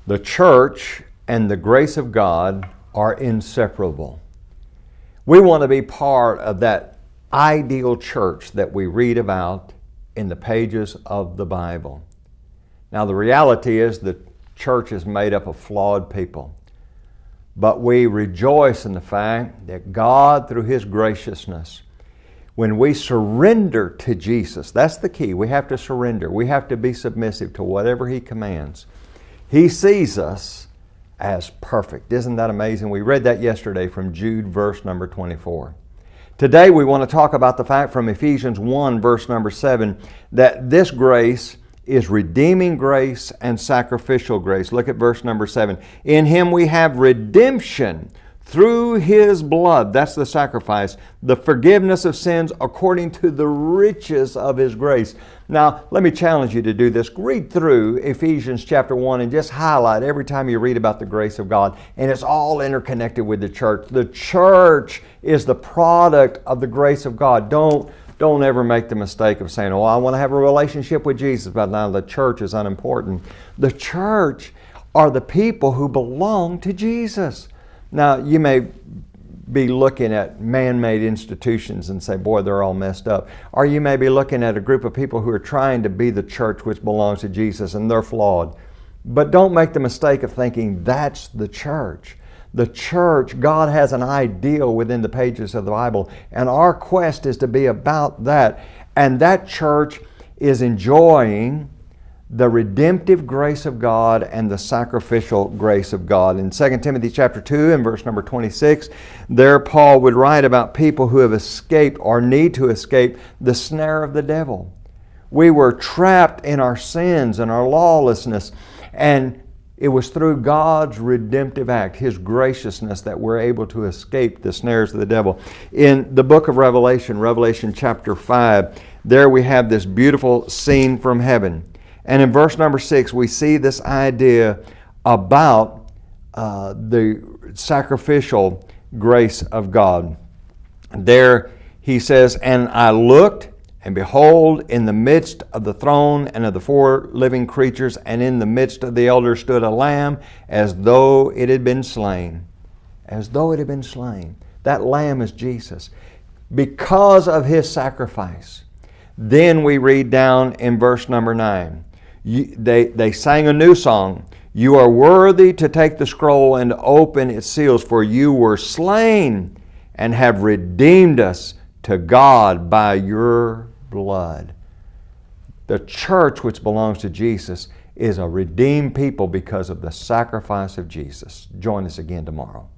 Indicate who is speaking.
Speaker 1: The church and the grace of God are inseparable. We want to be part of that ideal church that we read about in the pages of the Bible. Now, the reality is the church is made up of flawed people. But we rejoice in the fact that God, through His graciousness, when we surrender to Jesus, that's the key. We have to surrender. We have to be submissive to whatever He commands. He sees us as perfect. Isn't that amazing? We read that yesterday from Jude, verse number 24. Today we want to talk about the fact from Ephesians 1, verse number 7, that this grace is redeeming grace and sacrificial grace. Look at verse number 7. In Him we have redemption through His blood. That's the sacrifice. The forgiveness of sins according to the riches of His grace. Now, let me challenge you to do this. Read through Ephesians chapter 1 and just highlight every time you read about the grace of God. And it's all interconnected with the church. The church is the product of the grace of God. Don't ever make the mistake of saying, oh, I want to have a relationship with Jesus, but now the church is unimportant. The church are the people who belong to Jesus. Now, you may be looking at man-made institutions and say, boy, they're all messed up. Or you may be looking at a group of people who are trying to be the church which belongs to Jesus, and they're flawed. But don't make the mistake of thinking that's the church. The church, God has an ideal within the pages of the Bible, and our quest is to be about that. And that church is enjoying the redemptive grace of God and the sacrificial grace of God. In 2 Timothy chapter 2 and verse number 26, there Paul would write about people who have escaped or need to escape the snare of the devil. We were trapped in our sins and our lawlessness, and it was through God's redemptive act, His graciousness, that we're able to escape the snares of the devil. In the book of Revelation, Revelation chapter 5, there we have this beautiful scene from heaven. And in verse number 6, we see this idea about the sacrificial grace of God. There he says, and I looked, and behold, in the midst of the throne and of the four living creatures, and in the midst of the elders stood a lamb, as though it had been slain. As though it had been slain. That lamb is Jesus. Because of His sacrifice. Then we read down in verse number 9. They sang a new song. You are worthy to take the scroll and to open its seals, for you were slain and have redeemed us to God by your blood. The church which belongs to Jesus is a redeemed people because of the sacrifice of Jesus. Join us again tomorrow.